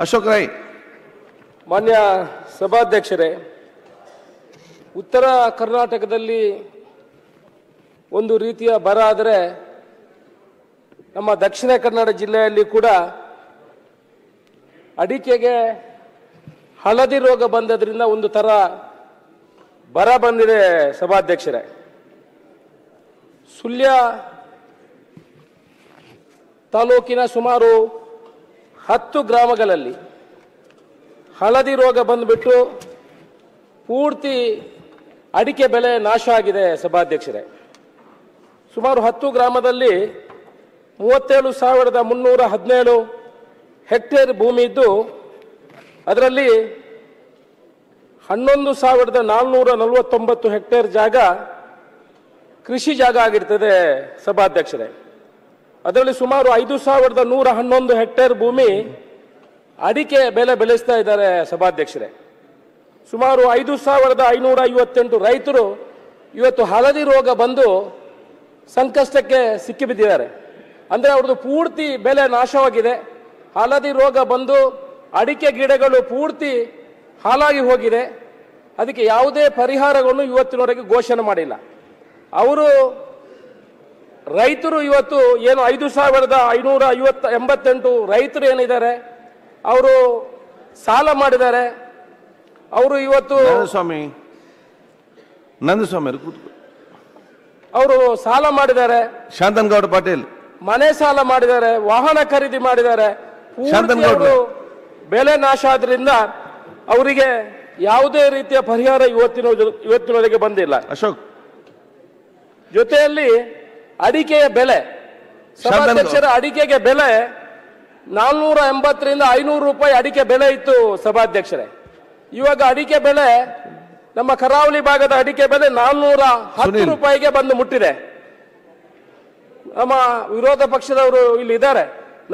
ಅಶೋಕ್ ರೈ. ಮಾನ್ಯ ಸಭಾಧ್ಯಕ್ಷರೇ, ಉತ್ತರ ಕರ್ನಾಟಕದಲ್ಲಿ ಒಂದು ರೀತಿಯ ಬರ ಆದರೆ ನಮ್ಮ ದಕ್ಷಿಣ ಕನ್ನಡ ಜಿಲ್ಲೆಯಲ್ಲಿ ಕೂಡ ಅಡಿಕೆಗೆ ಹಳದಿ ರೋಗ ಬಂದದ್ರಿಂದ ಒಂದು ಥರ ಬರ ಬಂದಿದೆ ಸಭಾಧ್ಯಕ್ಷರೇ. ಸುಳ್ಯ ತಾಲೂಕಿನ ಸುಮಾರು 10 ಗ್ರಾಮಗಳಲ್ಲಿ ಹಳದಿ ರೋಗ ಬಂದುಬಿಟ್ಟು ಪೂರ್ತಿ ಅಡಿಕೆ ಬೆಳೆ ನಾಶ ಆಗಿದೆ ಸಭಾಧ್ಯಕ್ಷರೇ. ಸುಮಾರು 10 ಗ್ರಾಮದಲ್ಲಿ 37,317 ಹೆಕ್ಟೇರ್ ಭೂಮಿ ಇದ್ದು ಅದರಲ್ಲಿ 11,449 ಹೆಕ್ಟೇರ್ ಜಾಗ ಕೃಷಿ ಜಾಗ ಆಗಿರ್ತದೆ ಸಭಾಧ್ಯಕ್ಷರೇ. ಅದರಲ್ಲಿ ಸುಮಾರು 5,111 ಹೆಕ್ಟೇರ್ ಭೂಮಿ ಅಡಿಕೆ ಬೆಳೆ ಬೆಳೆಸ್ತಾ ಇದ್ದಾರೆ ಸಭಾಧ್ಯಕ್ಷರೇ. ಸುಮಾರು 5,558 ರೈತರು ಇವತ್ತು ಹಳದಿ ರೋಗ ಬಂದು ಸಂಕಷ್ಟಕ್ಕೆ ಸಿಕ್ಕಿಬಿದ್ದಿದ್ದಾರೆ. ಅಂದರೆ ಅವ್ರದ್ದು ಪೂರ್ತಿ ಬೆಳೆ ನಾಶವಾಗಿದೆ. ಹಳದಿ ರೋಗ ಬಂದು ಅಡಿಕೆ ಗಿಡಗಳು ಪೂರ್ತಿ ಹಾಳಾಗಿ ಹೋಗಿದೆ. ಅದಕ್ಕೆ ಯಾವುದೇ ಪರಿಹಾರಗಳನ್ನು ಇವತ್ತಿನವರೆಗೆ ಘೋಷಣೆ ಮಾಡಿಲ್ಲ. ಅವರು ರೈತರು ಇವತ್ತು ಏನು 5,588 ರೈತರು ಏನಿದ್ದಾರೆ ಅವರು ಸಾಲ ಮಾಡಿದ್ದಾರೆ. ಅವರು ಇವತ್ತು ನಂದಸ್ವಾಮಿ ಅವರು ಸಾಲ ಮಾಡಿದ್ದಾರೆ. ಶಾಂತನಗೌಡ ಪಾಟೀಲ್ ಮನೆ ಸಾಲ ಮಾಡಿದ್ದಾರೆ, ವಾಹನ ಖರೀದಿ ಮಾಡಿದ್ದಾರೆ. ಬೆಳೆ ನಾಶ ಆದ್ರಿಂದ ಅವರಿಗೆ ಯಾವುದೇ ರೀತಿಯ ಪರಿಹಾರ ಇವತ್ತಿನವರೆಗೆ ಬಂದಿಲ್ಲ. ಅಶೋಕ್ ಜೊತೆಯಲ್ಲಿ ಅಡಿಕೆಯ ಬೆಲೆ ಸಭಾಧ್ಯಕ್ಷರ ಅಡಿಕೆಗೆ ಬೆಲೆ 480ರಿಂದ 500 ರೂಪಾಯಿ ಅಡಿಕೆ ಬೆಲೆ ಇತ್ತು ಸಭಾಧ್ಯಕ್ಷರೇ. ಇವಾಗ ಅಡಿಕೆ ಬೆಲೆ ನಮ್ಮ ಕರಾವಳಿ ಭಾಗದ ಅಡಿಕೆ ಬೆಲೆ 410 ರೂಪಾಯಿಗೆ ಬಂದು ಮುಟ್ಟಿದೆ. ನಮ್ಮ ವಿರೋಧ ಪಕ್ಷದವರು ಇಲ್ಲಿ ಇದ್ದಾರೆ.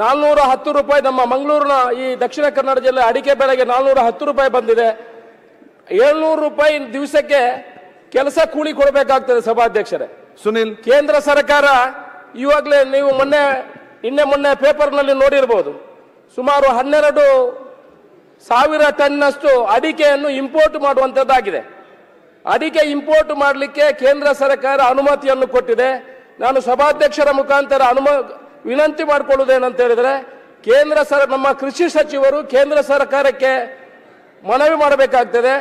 410 ರೂಪಾಯಿ ನಮ್ಮ ಮಂಗಳೂರಿನ ಈ ದಕ್ಷಿಣ ಕನ್ನಡ ಜಿಲ್ಲೆ ಅಡಿಕೆ ಬೆಲೆಗೆ 410 ರೂಪಾಯಿ ಬಂದಿದೆ. 700 ರೂಪಾಯಿ ದಿವಸಕ್ಕೆ ಕೆಲಸ ಕೂಲಿ ಕೊಡಬೇಕಾಗ್ತದೆ ಸಭಾಧ್ಯಕ್ಷರೇ. ಸುನಿಲ್, ಕೇಂದ್ರ ಸರ್ಕಾರ ಇವಾಗಲೇ ನೀವು ಮೊನ್ನೆ ಪೇಪರ್ನಲ್ಲಿ ನೋಡಿರ್ಬೋದು, ಸುಮಾರು 12,000 ಟನ್ನಷ್ಟು ಅಡಿಕೆಯನ್ನು ಇಂಪೋರ್ಟ್ ಮಾಡುವಂಥದ್ದಾಗಿದೆ. ಅಡಿಕೆ ಇಂಪೋರ್ಟ್ ಮಾಡಲಿಕ್ಕೆ ಕೇಂದ್ರ ಸರ್ಕಾರ ಅನುಮತಿಯನ್ನು ಕೊಟ್ಟಿದೆ. ನಾನು ಸಭಾಧ್ಯಕ್ಷರ ಮುಖಾಂತರ ವಿನಂತಿ ಮಾಡಿಕೊಳ್ಳುವುದೇನಂತ ಹೇಳಿದ್ರೆ, ನಮ್ಮ ಕೃಷಿ ಸಚಿವರು ಕೇಂದ್ರ ಸರ್ಕಾರಕ್ಕೆ ಮನವಿ ಮಾಡಬೇಕಾಗ್ತದೆ.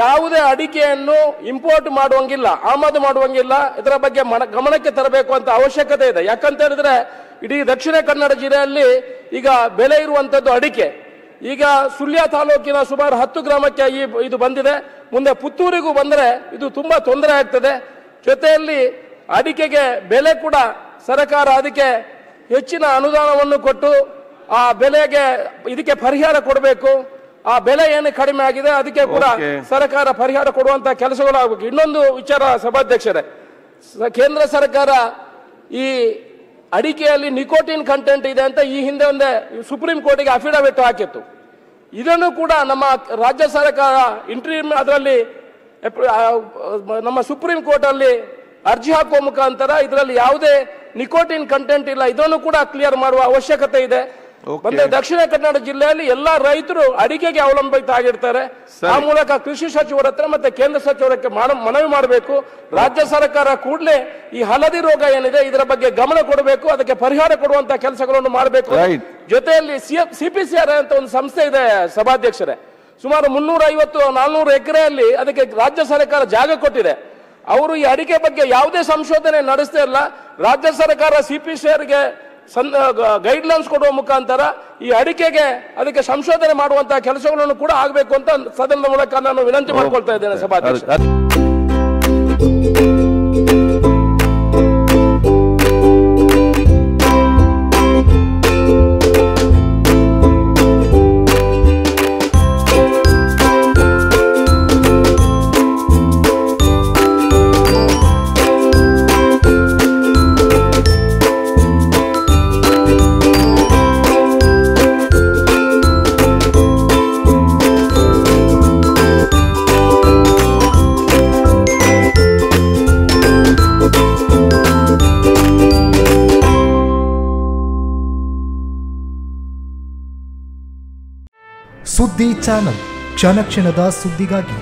ಯಾವುದೇ ಅಡಿಕೆಯನ್ನು ಇಂಪೋರ್ಟ್ ಮಾಡುವಂಗಿಲ್ಲ, ಆಮದು ಮಾಡುವಂಗಿಲ್ಲ. ಇದರ ಬಗ್ಗೆ ಗಮನಕ್ಕೆ ತರಬೇಕು ಅಂತ ಅವಶ್ಯಕತೆ ಇದೆ. ಯಾಕಂತ ಹೇಳಿದ್ರೆ ಇಡೀ ದಕ್ಷಿಣ ಕನ್ನಡ ಜಿಲ್ಲೆಯಲ್ಲಿ ಈಗ ಬೆಲೆ ಇರುವಂತದ್ದು ಅಡಿಕೆ. ಈಗ ಸುಳ್ಯ ತಾಲೂಕಿನ ಸುಮಾರು 10 ಗ್ರಾಮಕ್ಕೆ ಇದು ಬಂದಿದೆ. ಮುಂದೆ ಪುತ್ತೂರಿಗೂ ಬಂದರೆ ಇದು ತುಂಬಾ ತೊಂದರೆ ಆಗ್ತದೆ. ಜೊತೆಯಲ್ಲಿ ಅಡಿಕೆಗೆ ಬೆಲೆ ಕೂಡ ಸರ್ಕಾರ ಅದಕ್ಕೆ ಹೆಚ್ಚಿನ ಅನುದಾನವನ್ನು ಕೊಟ್ಟು ಆ ಬೆಲೆಗೆ ಇದಕ್ಕೆ ಪರಿಹಾರ ಕೊಡಬೇಕು. ಆ ಬೆಲೆ ಏನು ಕಡಿಮೆ ಆಗಿದೆ ಅದಕ್ಕೆ ಕೂಡ ಸರ್ಕಾರ ಪರಿಹಾರ ಕೊಡುವಂತ ಕೆಲಸಗಳು ಆಗಬೇಕು. ಇನ್ನೊಂದು ವಿಚಾರ ಸಭಾಧ್ಯಕ್ಷರೇ, ಕೇಂದ್ರ ಸರ್ಕಾರ ಈ ಅಡಿಕೆಯಲ್ಲಿ ನಿಕೋಟಿನ್ ಕಂಟೆಂಟ್ ಇದೆ ಅಂತ ಈ ಹಿಂದೆ ಒಂದೇ ಸುಪ್ರೀಂ ಕೋರ್ಟಿಗೆ ಅಫಿಡವಿಟ್ ಹಾಕಿತ್ತು. ಇದನ್ನು ಕೂಡ ನಮ್ಮ ರಾಜ್ಯ ಸರ್ಕಾರ ಇಂಟ್ರೀಮ್ ಅದರಲ್ಲಿ ನಮ್ಮ ಸುಪ್ರೀಂ ಕೋರ್ಟ್ ಅಲ್ಲಿ ಅರ್ಜಿ ಹಾಕುವ ಮುಖಾಂತರ ಇದರಲ್ಲಿ ಯಾವುದೇ ನಿಕೋಟಿನ್ ಕಂಟೆಂಟ್ ಇಲ್ಲ, ಇದನ್ನು ಕೂಡ ಕ್ಲಿಯರ್ ಮಾಡುವ ಅವಶ್ಯಕತೆ ಇದೆ. ಬಂದ್ರೆ ದಕ್ಷಿಣ ಕನ್ನಡ ಜಿಲ್ಲೆಯಲ್ಲಿ ಎಲ್ಲಾ ರೈತರು ಅಡಿಕೆಗೆ ಅವಲಂಬಿತ ಆಗಿರ್ತಾರೆ. ಆ ಮೂಲಕ ಕೃಷಿ ಸಚಿವರ ಹತ್ರ ಮತ್ತೆ ಕೇಂದ್ರ ಸಚಿವರಕ್ಕೆ ಮನವಿ ಮಾಡಬೇಕು. ರಾಜ್ಯ ಸರ್ಕಾರ ಕೂಡಲೇ ಈ ಹಳದಿ ರೋಗ ಏನಿದೆ ಇದರ ಬಗ್ಗೆ ಗಮನ ಕೊಡಬೇಕು, ಅದಕ್ಕೆ ಪರಿಹಾರ ಕೊಡುವಂತ ಕೆಲಸಗಳನ್ನು ಮಾಡಬೇಕು. ಜೊತೆಯಲ್ಲಿ CPCR ಅಂತ ಒಂದು ಸಂಸ್ಥೆ ಇದೆ ಸಭಾಧ್ಯಕ್ಷರೇ, ಸುಮಾರು 350-400 ಎಕರೆಯಲ್ಲಿ ಅದಕ್ಕೆ ರಾಜ್ಯ ಸರ್ಕಾರ ಜಾಗ ಕೊಟ್ಟಿದೆ. ಅವರು ಈ ಅಡಿಕೆ ಬಗ್ಗೆ ಯಾವುದೇ ಸಂಶೋಧನೆ ನಡೆಸ್ತಾ ಇಲ್ಲ. ರಾಜ್ಯ ಸರ್ಕಾರ CPCRಗೆ ಗೈಡ್ಲೈನ್ಸ್ ಕೊಡುವ ಮುಖಾಂತರ ಈ ಅಡಿಕೆಗೆ ಅದಕ್ಕೆ ಸಂಶೋಧನೆ ಮಾಡುವಂತಹ ಕೆಲಸಗಳನ್ನು ಕೂಡ ಆಗಬೇಕು ಅಂತ ಸದನದ ಮೂಲಕ ನಾನು ವಿನಂತಿ ಮಾಡಿಕೊಳ್ತಾ ಇದ್ದೇನೆ ಸಭಾಧ್ಯಕ್ಷ. ಸುದ್ದಿ ಚಾನಲ್ ಕ್ಷಣ ಕ್ಷಣದ ಸುದ್ದಿಗಾಗಿ.